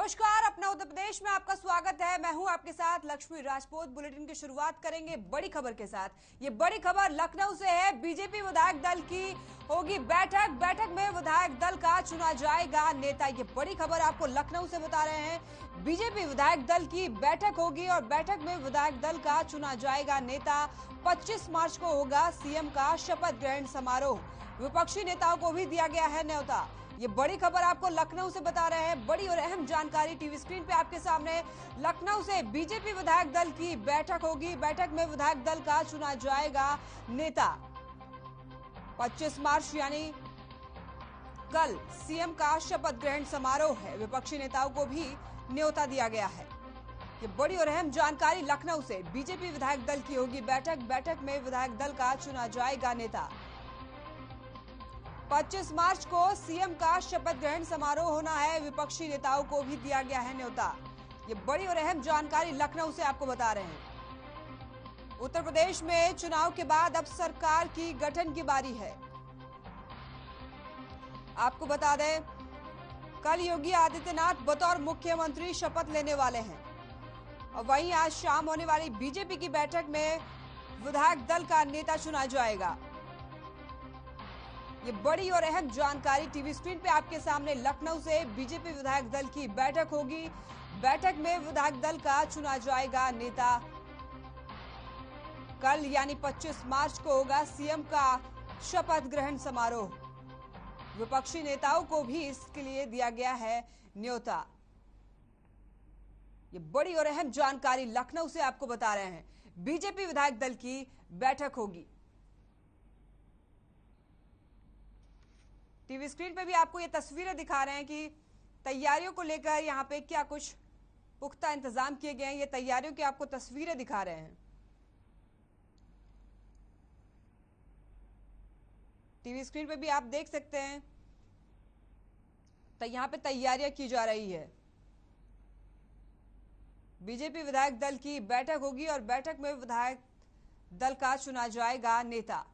नमस्कार, अपना उत्तर प्रदेश में आपका स्वागत है। मैं हूं आपके साथ लक्ष्मी राजपूत। बुलेटिन की शुरुआत करेंगे बड़ी खबर के साथ। ये बड़ी खबर लखनऊ से है। बीजेपी विधायक दल की होगी बैठक में विधायक दल का चुना जाएगा नेता। ये बड़ी खबर आपको लखनऊ से बता रहे हैं। बीजेपी विधायक दल की बैठक होगी और बैठक में विधायक दल का चुना जाएगा नेता। 25 मार्च को होगा सीएम का शपथ ग्रहण समारोह। विपक्षी नेताओं को भी दिया गया है न्योता। ये बड़ी खबर आपको लखनऊ से बता रहे हैं। बड़ी और अहम जानकारी टीवी स्क्रीन पे आपके सामने। लखनऊ से बीजेपी विधायक दल की बैठक होगी। बैठक में विधायक दल का चुना जाएगा नेता। 25 मार्च यानी कल सीएम का शपथ ग्रहण समारोह है। विपक्षी नेताओं को भी न्योता दिया गया है। ये बड़ी और अहम जानकारी लखनऊ से। बीजेपी विधायक दल की होगी बैठक में विधायक दल का चुना जाएगा नेता। 25 मार्च को सीएम का शपथ ग्रहण समारोह होना है। विपक्षी नेताओं को भी दिया गया है न्योता। ये बड़ी और अहम जानकारी लखनऊ से आपको बता रहे हैं। उत्तर प्रदेश में चुनाव के बाद अब सरकार की गठन की बारी है। आपको बता दें, कल योगी आदित्यनाथ बतौर मुख्यमंत्री शपथ लेने वाले हैं और वहीं आज शाम होने वाली बीजेपी की बैठक में विधायक दल का नेता चुना जाएगा। ये बड़ी और अहम जानकारी टीवी स्क्रीन पे आपके सामने। लखनऊ से बीजेपी विधायक दल की बैठक होगी। बैठक में विधायक दल का चुना जाएगा नेता। कल यानी 25 मार्च को होगा सीएम का शपथ ग्रहण समारोह। विपक्षी नेताओं को भी इसके लिए दिया गया है न्योता। ये बड़ी और अहम जानकारी लखनऊ से आपको बता रहे हैं। बीजेपी विधायक दल की बैठक होगी। टीवी स्क्रीन पे भी आपको ये तस्वीरें दिखा रहे हैं कि तैयारियों को लेकर यहाँ पे क्या कुछ पुख्ता इंतजाम किए गए हैं। ये तैयारियों की आपको तस्वीरें दिखा रहे हैं। टीवी स्क्रीन पे भी आप देख सकते हैं। तो यहाँ पे तैयारियां की जा रही है। बीजेपी विधायक दल की बैठक होगी और बैठक में विधायक दल का चुना जाएगा नेता।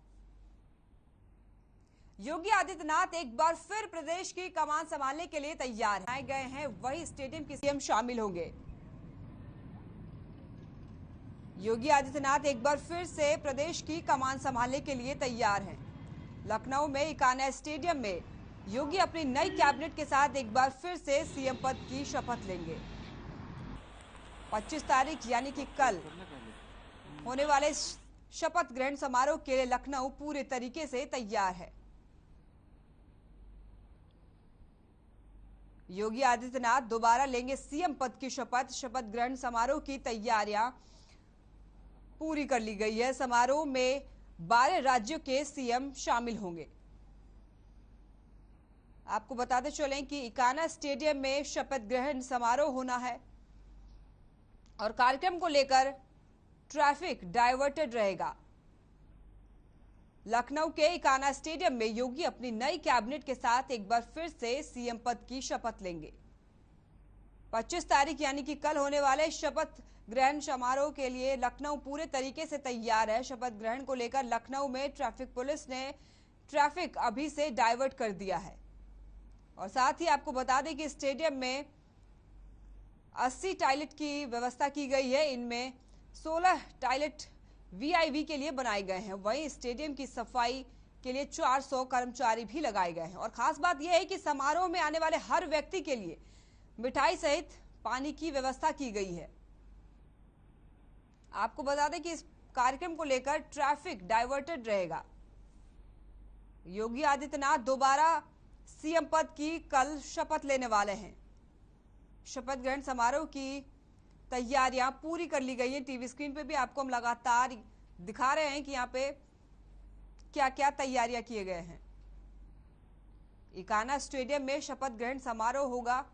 योगी आदित्यनाथ एक बार फिर प्रदेश की कमान संभालने के लिए तैयार आए गए हैं। वही स्टेडियम के सीएम शामिल होंगे। योगी आदित्यनाथ एक बार फिर से प्रदेश की कमान संभालने के लिए तैयार हैं। लखनऊ में इकाना स्टेडियम में योगी अपनी नई कैबिनेट के साथ एक बार फिर से सीएम पद की शपथ लेंगे। 25 तारीख यानी कि कल होने वाले शपथ ग्रहण समारोह के लिए लखनऊ पूरे तरीके से तैयार है। योगी आदित्यनाथ दोबारा लेंगे सीएम पद की शपथ। शपथ ग्रहण समारोह की तैयारियां पूरी कर ली गई है। समारोह में 12 राज्यों के सीएम शामिल होंगे। आपको बताते चलें कि इकाना स्टेडियम में शपथ ग्रहण समारोह होना है और कार्यक्रम को लेकर ट्रैफिक डाइवर्टेड रहेगा। लखनऊ के इकाना स्टेडियम में योगी अपनी नई कैबिनेट के साथ एक बार फिर से सीएम पद की शपथ लेंगे। 25 तारीख यानी कि कल होने वाले शपथ ग्रहण समारोह के लिए लखनऊ पूरे तरीके से तैयार है। शपथ ग्रहण को लेकर लखनऊ में ट्रैफिक पुलिस ने ट्रैफिक अभी से डाइवर्ट कर दिया है और साथ ही आपको बता दें कि स्टेडियम में 80 टॉयलेट की व्यवस्था की गई है। इनमें 16 टॉयलेट वीआईवी के लिए बनाए गए हैं। वहीं स्टेडियम की सफाई के लिए 400 कर्मचारी भी लगाए गए हैं और खास बात यह है कि समारोह में आने वाले हर व्यक्ति के लिए मिठाई सहित पानी की व्यवस्था की गई है। आपको बता दें कि इस कार्यक्रम को लेकर ट्रैफिक डाइवर्टेड रहेगा। योगी आदित्यनाथ दोबारा सीएम पद की कल शपथ लेने वाले हैं। शपथ ग्रहण समारोह की तैयारियां पूरी कर ली गई है। टीवी स्क्रीन पे भी आपको हम लगातार दिखा रहे हैं कि यहाँ पे क्या क्या तैयारियां किए गए हैं। इकाना स्टेडियम में शपथ ग्रहण समारोह होगा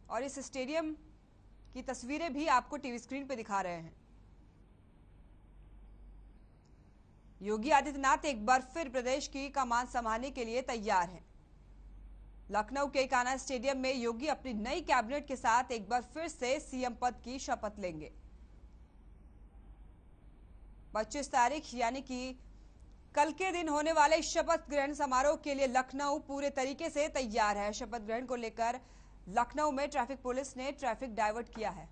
और इस स्टेडियम की तस्वीरें भी आपको टीवी स्क्रीन पे दिखा रहे हैं। योगी आदित्यनाथ एक बार फिर प्रदेश की कमान संभालने के लिए तैयार हैं। लखनऊ के इकाना स्टेडियम में योगी अपनी नई कैबिनेट के साथ एक बार फिर से सीएम पद की शपथ लेंगे। 25 तारीख यानी कि कल के दिन होने वाले शपथ ग्रहण समारोह के लिए लखनऊ पूरे तरीके से तैयार है। शपथ ग्रहण को लेकर लखनऊ में ट्रैफिक पुलिस ने ट्रैफिक डाइवर्ट किया है।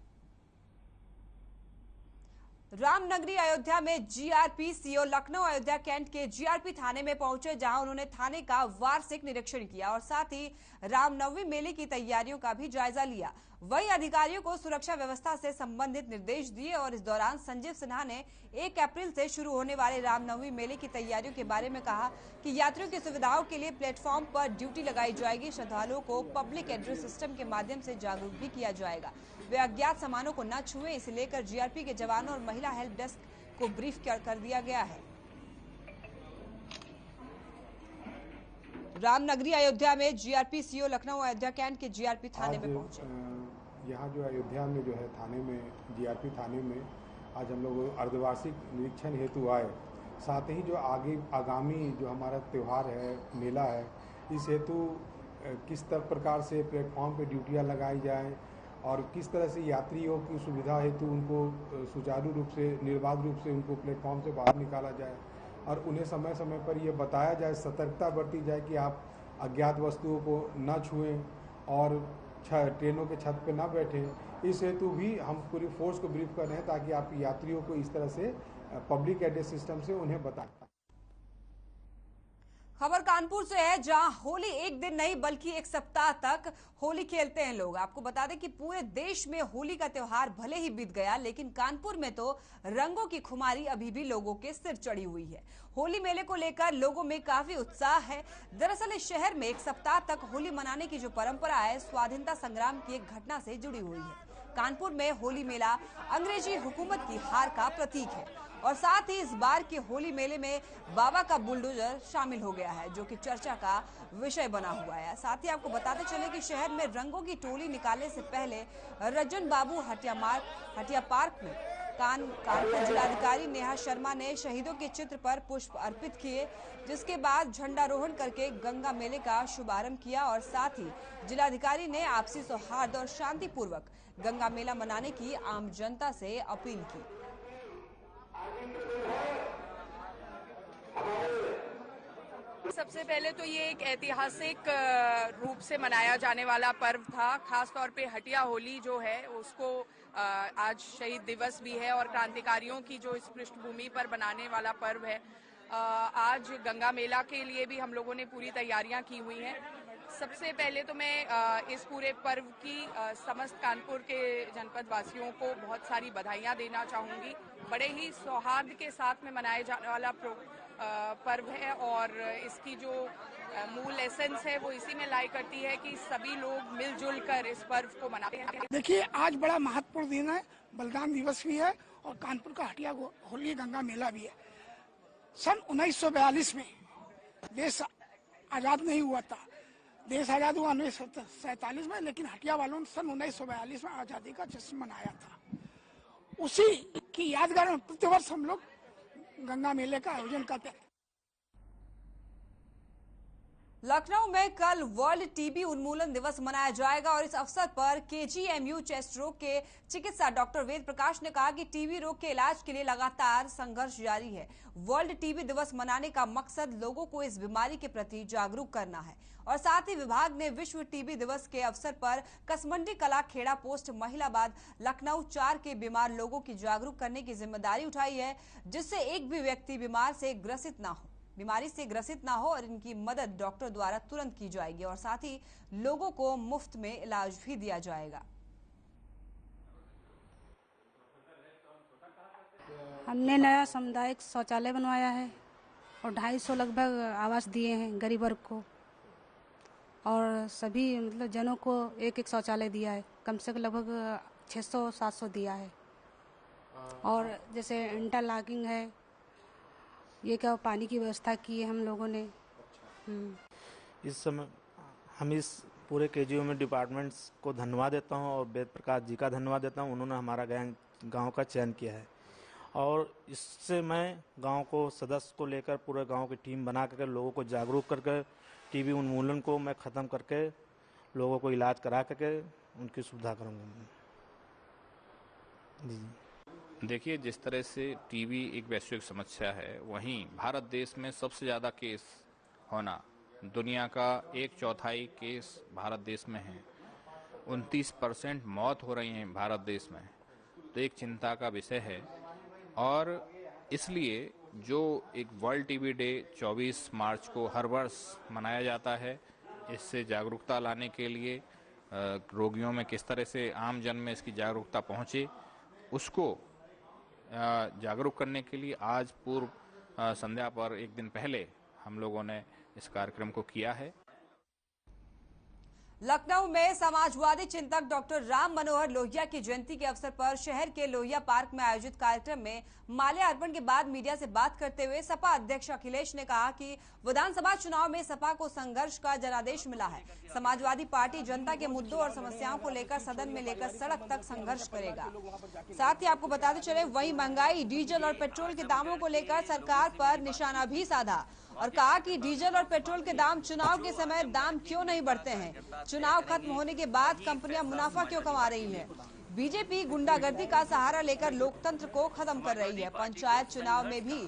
रामनगरी अयोध्या में GRP CO Lucknow Ayodhya cantt के जीआरपी थाने में पहुंचे, जहां उन्होंने थाने का वार्षिक निरीक्षण किया और साथ ही रामनवमी मेले की तैयारियों का भी जायजा लिया। वहीं अधिकारियों को सुरक्षा व्यवस्था से संबंधित निर्देश दिए और इस दौरान संजीव सिन्हा ने 1 अप्रैल से शुरू होने वाले रामनवमी मेले की तैयारियों के बारे में कहा कि यात्रियों की सुविधाओं के लिए प्लेटफॉर्म पर ड्यूटी लगाई जाएगी। श्रद्धालुओं को पब्लिक एड्रेस सिस्टम के माध्यम से जागरूक भी किया जाएगा। वे अज्ञात सामानों को न छुए, इसे लेकर जीआरपी के जवानों और महिला हेल्प डेस्क को ब्रीफ कर दिया गया है। रामनगरी अयोध्या में GRP CO Lucknow Ayodhya cantt के जीआरपी थाने में पहुंचे। यहाँ जो अयोध्या में जो है थाने में जीआरपी थाने में आज हम लोग अर्धवार्षिक निरीक्षण हेतु आए। साथ ही जो आगामी जो हमारा त्यौहार है, मेला है, इस हेतु किस प्रकार से प्लेटफॉर्म पे ड्यूटियाँ लगाई जाएं और किस तरह से यात्रियों की सुविधा हेतु उनको सुचारू रूप से, निर्बाध रूप से उनको प्लेटफॉर्म से बाहर निकाला जाए और उन्हें समय समय पर यह बताया जाए, सतर्कता बरती जाए कि आप अज्ञात वस्तुओं को न छुएं और ट्रेनों के छत पर न बैठें। इस हेतु भी हम पूरी फोर्स को ब्रीफ कर रहे हैं ताकि आप यात्रियों को इस तरह से पब्लिक एड्रेस सिस्टम से उन्हें बताएं। खबर कानपुर से है, जहां होली एक दिन नहीं बल्कि 1 सप्ताह तक होली खेलते हैं लोग। आपको बता दें कि पूरे देश में होली का त्योहार भले ही बीत गया, लेकिन कानपुर में तो रंगों की खुमारी अभी भी लोगों के सिर चढ़ी हुई है। होली मेले को लेकर लोगों में काफी उत्साह है। दरअसल इस शहर में 1 सप्ताह तक होली मनाने की जो परंपरा है, स्वाधीनता संग्राम की एक घटना से जुड़ी हुई है। कानपुर में होली मेला अंग्रेजी हुकूमत की हार का प्रतीक है और साथ ही इस बार के होली मेले में बाबा का बुलडोजर शामिल हो गया है, जो कि चर्चा का विषय बना हुआ है। साथ ही आपको बताते चले कि शहर में रंगों की टोली निकालने से पहले रजन बाबू हटिया पार्क में कानपुर जिलाधिकारी नेहा शर्मा ने शहीदों के चित्र पर पुष्प अर्पित किए, जिसके बाद झंडारोहण करके गंगा मेले का शुभारंभ किया और साथ ही जिलाधिकारी ने आपसी सौहार्द और शांतिपूर्वक गंगा मेला मनाने की आम जनता से अपील की। सबसे पहले तो ये एक ऐतिहासिक रूप से मनाया जाने वाला पर्व था। खास तौर पे हटिया होली जो है उसको आज शहीद दिवस भी है और क्रांतिकारियों की जो इस पृष्ठभूमि पर बनाने वाला पर्व है। आज गंगा मेला के लिए भी हम लोगों ने पूरी तैयारियां की हुई हैं। सबसे पहले तो मैं इस पूरे पर्व की समस्त कानपुर के जनपद वासियों को बहुत सारी बधाइयां देना चाहूंगी। बड़े ही सौहार्द के साथ में मनाए जाने वाला पर्व है और इसकी जो मूल एसेंस है वो इसी में लाई करती है कि सभी लोग मिलजुल कर इस पर्व को मनाते हैं। देखिए, आज बड़ा महत्वपूर्ण दिन है, बलिदान दिवस भी है और कानपुर का हटिया होली गंगा मेला भी है। सन 1942 में देश आजाद नहीं हुआ था। देश आजाद हुआ 1947 में, लेकिन हटिया वालों ने सन 1942 में आजादी का जश्न मनाया था। उसी की यादगार में प्रतिवर्ष हम लोग गंगा मेले का आयोजन करते हैं। लखनऊ में कल वर्ल्ड टीबी उन्मूलन दिवस मनाया जाएगा और इस अवसर पर केजीएमयू चेस्ट रोग के चिकित्सा डॉक्टर वेद प्रकाश ने कहा कि टीबी रोग के इलाज के लिए लगातार संघर्ष जारी है। वर्ल्ड टीबी दिवस मनाने का मकसद लोगों को इस बीमारी के प्रति जागरूक करना है और साथ ही विभाग ने विश्व टीबी दिवस के अवसर पर कसमंडी कला खेड़ा पोस्ट महिलाबाद लखनऊ 4 के बीमार लोगों की जागरूक करने की जिम्मेदारी उठाई है, जिससे एक भी व्यक्ति बीमारी से ग्रसित ना हो और इनकी मदद डॉक्टर द्वारा तुरंत की जाएगी और साथ ही लोगों को मुफ्त में इलाज भी दिया जाएगा। हमने नया सामुदायिक शौचालय बनवाया है और 250 लगभग आवास दिए हैं गरीब वर्ग को और सभी जनों को एक शौचालय दिया है। कम से कम लगभग 600-700 दिया है और जैसे इंटरलॉकिंग है, ये क्या पानी की व्यवस्था की है हम लोगों ने। इस समय हम इस पूरे केजीएमयू डिपार्टमेंट्स को धन्यवाद देता हूं और वेद प्रकाश जी का धन्यवाद देता हूं। उन्होंने हमारा गांव का चयन किया है और इससे मैं गांव को सदस्य को लेकर पूरे गांव की टीम बना करके लोगों को जागरूक करके टीबी उन्मूलन को मैं ख़त्म करके लोगों को इलाज करा करके उनकी सुविधा करूँगा। जी देखिए, जिस तरह से टीबी एक वैश्विक समस्या है, वहीं भारत देश में सबसे ज़्यादा केस होना, दुनिया का 1/4 केस भारत देश में है। 29% मौत हो रही हैं भारत देश में, तो एक चिंता का विषय है। और इसलिए जो एक वर्ल्ड टीबी डे 24 मार्च को हर वर्ष मनाया जाता है, इससे जागरूकता लाने के लिए रोगियों में किस तरह से आम जन में इसकी जागरूकता पहुंचे, उसको जागरूक करने के लिए आज पूर्व संध्या पर एक दिन पहले हम लोगों ने इस कार्यक्रम को किया है। लखनऊ में समाजवादी चिंतक डॉक्टर राम मनोहर लोहिया की जयंती के अवसर पर शहर के लोहिया पार्क में आयोजित कार्यक्रम में माल्यार्पण के बाद मीडिया से बात करते हुए सपा अध्यक्ष अखिलेश ने कहा कि विधानसभा चुनाव में सपा को संघर्ष का जनादेश मिला है। समाजवादी पार्टी जनता के मुद्दों और समस्याओं को लेकर सदन में लेकर सड़क तक संघर्ष करेगा। साथ ही आपको बताते चले, वहीं महंगाई, डीजल और पेट्रोल के दामों को लेकर सरकार पर निशाना भी साधा और कहा कि डीजल और पेट्रोल के दाम चुनाव के समय दाम क्यों नहीं बढ़ते हैं? चुनाव खत्म होने के बाद कंपनियां मुनाफा क्यों कमा रही हैं? बीजेपी गुंडागर्दी का सहारा लेकर लोकतंत्र को खत्म कर रही है। पंचायत चुनाव में भी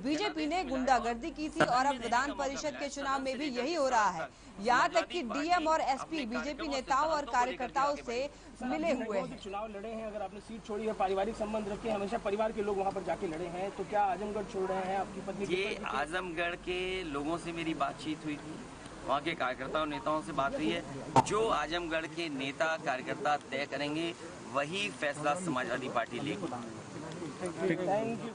बीजेपी ने गुंडागर्दी की थी और अब विधान परिषद के चुनाव में भी यही हो रहा है। यहाँ तक कि डीएम और एसपी बीजेपी नेताओं और कार्यकर्ताओं से मिले हुए हैं। चुनाव लड़े हैं, अगर आपने सीट छोड़ी है, पारिवारिक संबंध रखे, हमेशा परिवार के लोग वहाँ पर जाके लड़े हैं, तो क्या आजमगढ़ छोड़ रहे हैं? आपकी पत्नी ये आजमगढ़ के लोगों से मेरी बातचीत हुई थी, वहाँ के कार्यकर्ताओं नेताओं से बात हुई है। जो आजमगढ़ के नेता कार्यकर्ता तय करेंगे वही फैसला समाजवादी पार्टी लेगी। Thank you.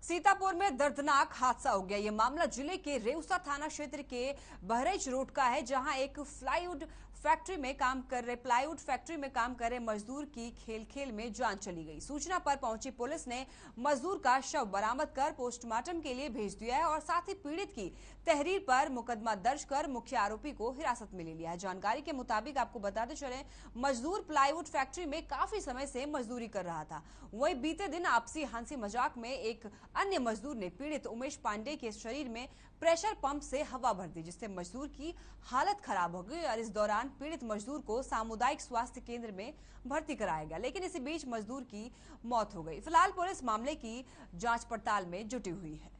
सीतापुर में दर्दनाक हादसा हो गया। ये मामला जिले के रेउसा थाना क्षेत्र के बहराइच रोड का है, जहां एक प्लाईवुड फैक्ट्री में काम कर रहे मजदूर की खेल में जान चली गई। सूचना पर पहुंची पुलिस ने मजदूर का शव बरामद कर पोस्टमार्टम के लिए भेज दिया है और साथ ही पीड़ित की तहरीर पर मुकदमा दर्ज कर मुख्य आरोपी को हिरासत में ले लिया है। जानकारी के मुताबिक आपको बताते चले, मजदूर प्लाईवुड फैक्ट्री में काफी समय से मजदूरी कर रहा था। वहीं बीते दिन आपसी हंसी मजाक में एक अन्य मजदूर ने पीड़ित उमेश पांडे के शरीर में प्रेशर पंप से हवा भर दी, जिससे मजदूर की हालत खराब हो गई और इस दौरान पीड़ित मजदूर को सामुदायिक स्वास्थ्य केंद्र में भर्ती कराया गया, लेकिन इसी बीच मजदूर की मौत हो गई। फिलहाल पुलिस मामले की जांच पड़ताल में जुटी हुई है।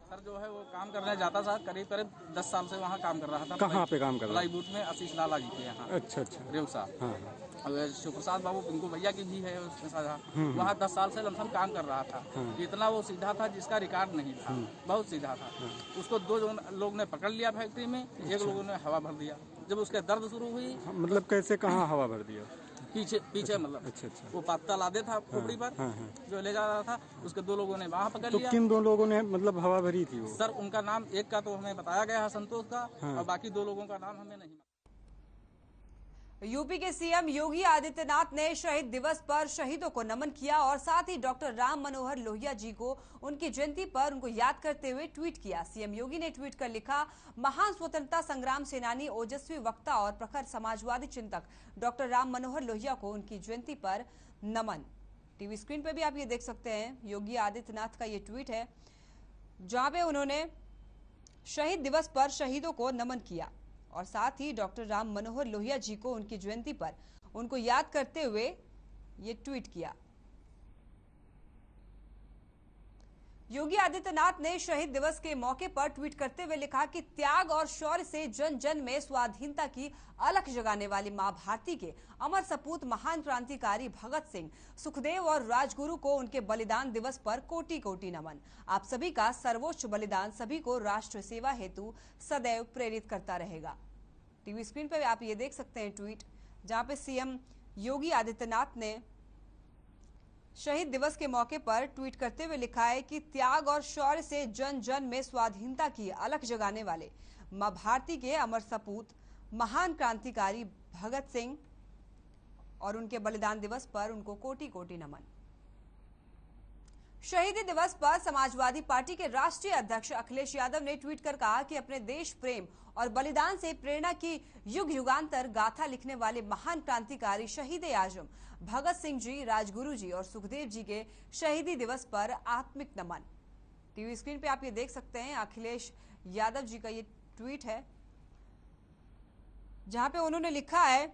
सर जो है वो काम करने जाता था, करीब 10 साल से वहाँ काम कर रहा था। कहाँ पे काम कर रहा था? प्लाईवुड में आशीष लाला जी के यहाँ। अच्छा। रेउसा। हाँ। और शिवप्रसाद बाबू पिंकू भैया की भी है उसके साथ। वहाँ 10 साल से लमसम काम कर रहा था। इतना वो सीधा था जिसका रिकॉर्ड नहीं था, बहुत सीधा था। उसको 2 लोग ने पकड़ लिया फैक्ट्री में, एक लोगों ने हवा भर दिया। जब उसके दर्द शुरू हुई, मतलब कैसे, कहाँ हवा भर दिया? पीछे मतलब। अच्छा। वो पत्ता लादे था खोपड़ी पर, जो ले जा रहा था, उसके 2 लोगों ने वहाँ पकड़ लिया। तो किन 2 लोगों ने मतलब हवा भरी थी वो? सर उनका नाम, एक का तो हमें बताया गया है संतोष का, और बाकी 2 लोगों का नाम हमें नहीं। यूपी के सीएम योगी आदित्यनाथ ने शहीद दिवस पर शहीदों को नमन किया और साथ ही डॉक्टर राम मनोहर लोहिया जी को उनकी जयंती पर उनको याद करते हुए ट्वीट किया। सीएम योगी ने ट्वीट कर लिखा, महान स्वतंत्रता संग्राम सेनानी, ओजस्वी वक्ता और प्रखर समाजवादी चिंतक डॉक्टर राम मनोहर लोहिया को उनकी जयंती पर नमन। टीवी स्क्रीन पर भी आप ये देख सकते हैं, योगी आदित्यनाथ का ये ट्वीट है, जहां पे उन्होंने शहीद दिवस पर शहीदों को नमन किया और साथ ही डॉक्टर राम मनोहर लोहिया जी को उनकी जयंती पर उनको याद करते हुए ये ट्वीट किया। योगी आदित्यनाथ ने शहीद दिवस के मौके पर ट्वीट करते हुए लिखा कि त्याग और शौर्य से जन जन में स्वाधीनता की अलख जगाने वाली मां भारती के अमर सपूत महान क्रांतिकारी भगत सिंह, सुखदेव और राजगुरु को उनके बलिदान दिवस पर कोटि कोटि नमन। आप सभी का सर्वोच्च बलिदान सभी को राष्ट्र सेवा हेतु सदैव प्रेरित करता रहेगा। टीवी स्क्रीन पर आप ये देख सकते हैं ट्वीट, जहां पे सीएम योगी आदित्यनाथ ने शहीद दिवस के मौके पर ट्वीट करते हुए लिखा है कि त्याग और शौर्य से जन जन में स्वाधीनता की अलख जगाने वाले मां भारती के अमर सपूत महान क्रांतिकारी भगत सिंह और उनके बलिदान दिवस पर उनको कोटि कोटि नमन। शहीदी दिवस पर समाजवादी पार्टी के राष्ट्रीय अध्यक्ष अखिलेश यादव ने ट्वीट कर कहा कि अपने देश प्रेम और बलिदान से प्रेरणा की युग युगांतर गाथा लिखने वाले महान क्रांतिकारी शहीद आजम भगत सिंह जी, राजगुरु जी और सुखदेव जी के शहीदी दिवस पर आत्मिक नमन। टीवी स्क्रीन पे आप ये देख सकते हैं, अखिलेश यादव जी का ये ट्वीट है, जहां पे उन्होंने लिखा है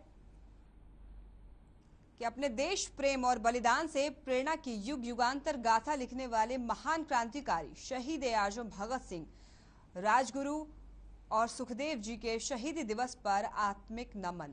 कि अपने देश प्रेम और बलिदान से प्रेरणा की युग युगांतर गाथा लिखने वाले महान क्रांतिकारी शहीद आजम भगत सिंह, राजगुरु और सुखदेव जी के शहीदी दिवस पर आत्मिक नमन।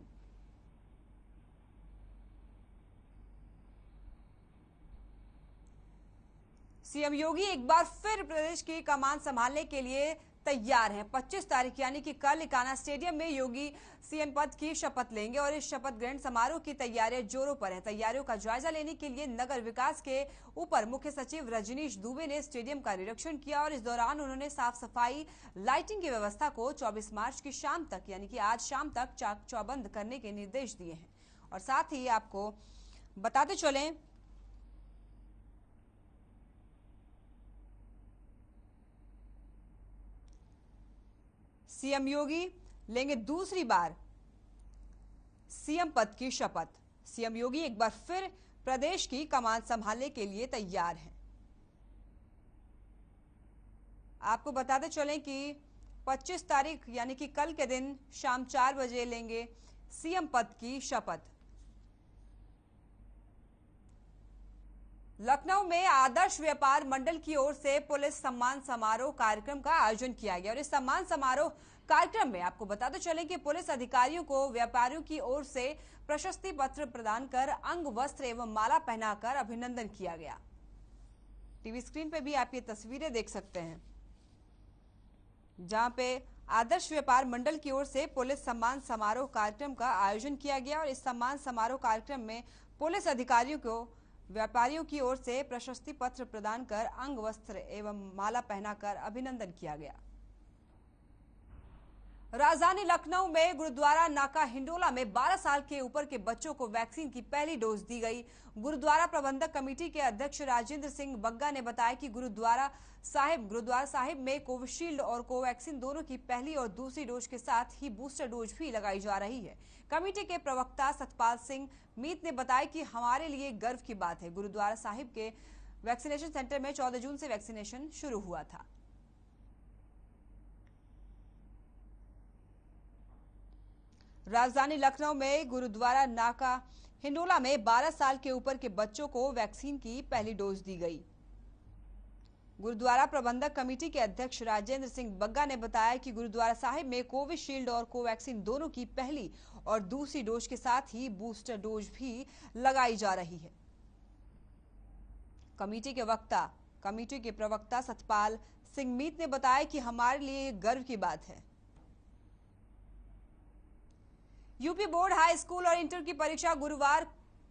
सीएम योगी एक बार फिर प्रदेश की कमान संभालने के लिए तैयार हैं। 25 तारीख यानी कि कल इकाना स्टेडियम में योगी सीएम पद की शपथ लेंगे और इस शपथ ग्रहण समारोह की तैयारियां जोरों पर है। तैयारियों का जायजा लेने के लिए नगर विकास के ऊपर मुख्य सचिव रजनीश दुबे ने स्टेडियम का निरीक्षण किया और इस दौरान उन्होंने साफ सफाई, लाइटिंग की व्यवस्था को 24 मार्च की शाम तक यानी कि आज शाम तक चाक चौबंद करने के निर्देश दिए हैं। और साथ ही आपको बताते चलें सीएम योगी लेंगे दूसरी बार सीएम पद की शपथ। सीएम योगी एक बार फिर प्रदेश की कमान संभालने के लिए तैयार हैं। आपको बताते चलें कि 25 तारीख यानी कि कल के दिन शाम 4 बजे लेंगे सीएम पद की शपथ। लखनऊ में आदर्श व्यापार मंडल की ओर से पुलिस सम्मान समारोह कार्यक्रम का आयोजन किया गया और इस सम्मान समारोह कार्यक्रम में आपको बताते चलें कि पुलिस अधिकारियों को व्यापारियों की ओर से प्रशस्ति पत्र प्रदान कर अंग वस्त्र एवं माला पहनाकर अभिनंदन किया गया। टीवी स्क्रीन पे भी आप ये तस्वीरें देख सकते हैं जहां पे आदर्श व्यापार मंडल की ओर से पुलिस सम्मान समारोह कार्यक्रम का आयोजन किया गया और इस सम्मान समारोह कार्यक्रम में पुलिस अधिकारियों को व्यापारियों की ओर से प्रशस्ति पत्र प्रदान कर अंग वस्त्र एवं माला पहनाकर अभिनंदन किया गया। राजधानी लखनऊ में गुरुद्वारा नाका हिंडोला में 12 साल के ऊपर के बच्चों को वैक्सीन की पहली डोज दी गई। गुरुद्वारा प्रबंधक कमेटी के अध्यक्ष राजेंद्र सिंह बग्गा ने बताया कि गुरुद्वारा साहिब में कोविशील्ड और कोवैक्सीन दोनों की पहली और दूसरी डोज के साथ ही बूस्टर डोज भी लगाई जा रही है। कमेटी के प्रवक्ता सतपाल सिंह मीत ने बताया कि हमारे लिए गर्व की बात है। गुरुद्वारा साहिब के वैक्सीनेशन सेंटर में 14 जून से वैक्सीनेशन शुरू हुआ था। राजधानी लखनऊ में गुरुद्वारा नाका हिंडोला में 12 साल के ऊपर के बच्चों को वैक्सीन की पहली डोज दी गई। गुरुद्वारा प्रबंधक कमेटी के अध्यक्ष राजेंद्र सिंह बग्गा ने बताया कि गुरुद्वारा साहिब में कोविशील्ड और कोवैक्सीन दोनों की पहली और दूसरी डोज के साथ ही बूस्टर डोज भी लगाई जा रही है। कमेटी के प्रवक्ता सतपाल सिंह मीत ने बताया कि हमारे लिए गर्व की बात है। यूपी बोर्ड हाई स्कूल और इंटर की परीक्षा गुरुवार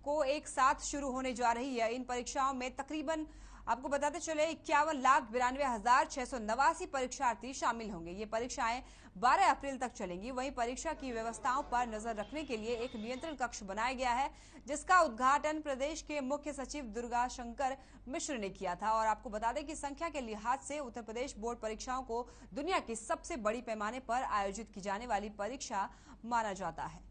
को एक साथ शुरू होने जा रही है। इन परीक्षाओं में तकरीबन आपको बताते चले 51,92,689 परीक्षार्थी शामिल होंगे। ये परीक्षाएं 12 अप्रैल तक चलेंगी। वहीं परीक्षा की व्यवस्थाओं पर नजर रखने के लिए एक नियंत्रण कक्ष बनाया गया है, जिसका उद्घाटन प्रदेश के मुख्य सचिव दुर्गा शंकर मिश्र ने किया था। और आपको बता दें कि संख्या के लिहाज से उत्तर प्रदेश बोर्ड परीक्षाओं को दुनिया की सबसे बड़ी पैमाने पर आयोजित की जाने वाली परीक्षा माना जाता है।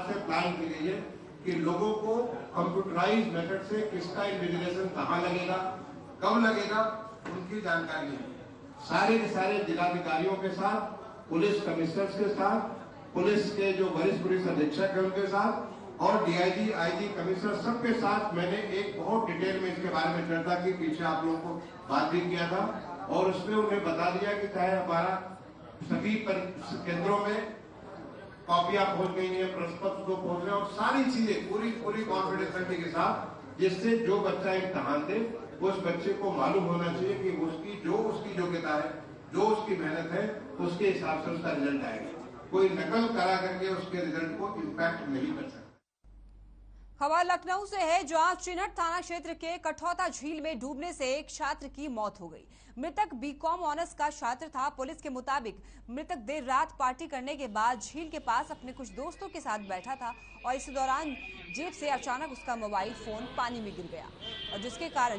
से प्लान की गई है कि लोगों को कंप्यूटराइज मेथड से किसका इन्विजिलेशन कहाँ लगेगा, कब लगेगा, उनकी जानकारी है। सारे के सारे जिलाधिकारियों के साथ, पुलिस कमिश्नर्स के साथ, पुलिस के जो वरिष्ठ पुलिस अधीक्षक है उनके साथ और डीआईजी, आईजी, कमिश्नर सबके साथ मैंने एक बहुत डिटेल में इसके बारे में चर्चा की। पीछे आप लोगों को बात भी किया था और उसमें उन्हें बता दिया कि चाहे हमारा सभी केंद्रों में कॉपियां पहुंच गई है, प्रश्न पत्र को पहुंच रहे हैं और सारी चीजें पूरी कॉन्फिडेंशियलिटी के साथ, जिससे जो बच्चा इम्तहान दे उस बच्चे को मालूम होना चाहिए कि उसकी योग्यता है, जो उसकी मेहनत है, उसके हिसाब से उसका रिजल्ट आएगा। कोई नकल करा करके उसके रिजल्ट को इम्पैक्ट नहीं कर सकता। खबर लखनऊ से है, जहां चिनहट थाना क्षेत्र के कठौता झील में डूबने से एक छात्र की मौत हो गई। मृतक बीकॉम ऑनर्स का छात्र था। पुलिस के मुताबिक मृतक देर रात पार्टी करने के बाद झील के पास अपने कुछ दोस्तों के साथ बैठा था और इसी दौरान जेब से अचानक उसका मोबाइल फोन पानी में गिर गया और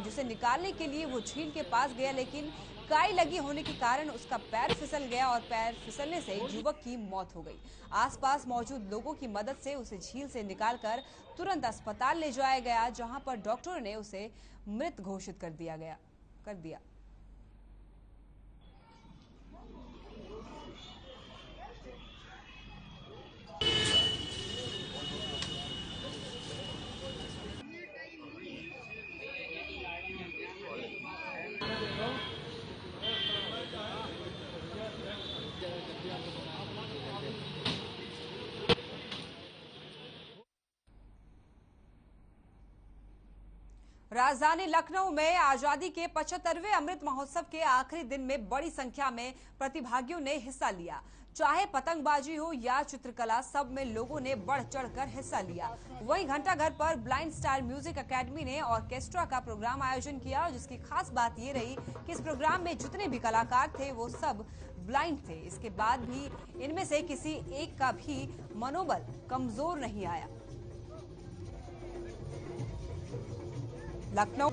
जिसे निकालने के लिए वो झील के पास गया, लेकिन काई लगी होने के कारण उसका पैर फिसल गया और पैर फिसलने से युवक की मौत हो गई। आसपास मौजूद लोगों की मदद से उसे झील से निकालकर तुरंत अस्पताल ले जाया गया, जहां पर डॉक्टरों ने उसे मृत घोषित कर दिया। राजधानी लखनऊ में आजादी के 75वें अमृत महोत्सव के आखिरी दिन में बड़ी संख्या में प्रतिभागियों ने हिस्सा लिया। चाहे पतंगबाजी हो या चित्रकला, सब में लोगों ने बढ़ चढ़कर हिस्सा लिया। वहीं घंटाघर पर ब्लाइंड स्टार म्यूजिक एकेडमी ने ऑर्केस्ट्रा का प्रोग्राम आयोजन किया, जिसकी खास बात ये रही कि इस प्रोग्राम में जितने भी कलाकार थे वो सब ब्लाइंड थे। इसके बाद भी इनमें से किसी एक का भी मनोबल कमजोर नहीं आया। लखनऊ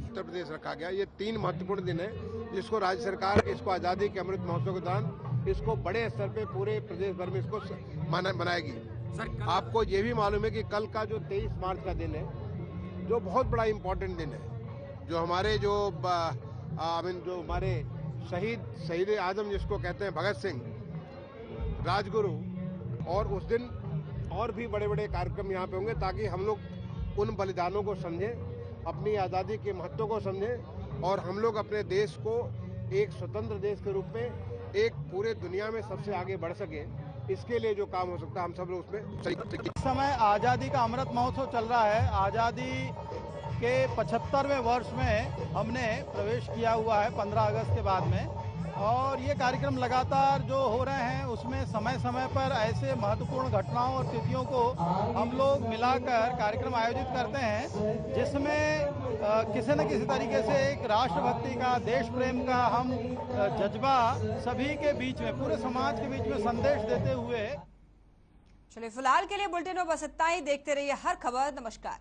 उत्तर प्रदेश रखा गया। ये 3 महत्वपूर्ण दिन है जिसको राज्य सरकार इसको आजादी के अमृत महोत्सव के दौरान इसको बड़े स्तर पे पूरे प्रदेश भर में इसको मनाएगी। आपको ये भी मालूम है कि कल का जो 23 मार्च का दिन है, जो बहुत बड़ा इम्पोर्टेंट दिन है, जो हमारे जो हमारे शहीद आजम जिसको कहते हैं भगत सिंह, राजगुरु, और उस दिन और भी बड़े बड़े कार्यक्रम यहाँ पे होंगे ताकि हम लोग उन बलिदानों को समझें, अपनी आज़ादी के महत्व को समझें और हम लोग अपने देश को एक स्वतंत्र देश के रूप में एक पूरे दुनिया में सबसे आगे बढ़ सके। इसके लिए जो काम हो सकता है हम सब लोग उसमें। इस समय आज़ादी का अमृत महोत्सव चल रहा है। आज़ादी के 75वें वर्ष में हमने प्रवेश किया हुआ है 15 अगस्त के बाद में, और ये कार्यक्रम लगातार जो हो रहे हैं उसमें समय समय पर ऐसे महत्वपूर्ण घटनाओं और तिथियों को हम लोग मिलाकर कार्यक्रम आयोजित करते हैं, जिसमें किसी न किसी तरीके से एक राष्ट्रभक्ति का, देश प्रेम का हम जज्बा सभी के बीच में, पूरे समाज के बीच में संदेश देते हुए। चलिए, फिलहाल के लिए बुलेटिन में बस इतना ही। देखते रहिए हर खबर। नमस्कार।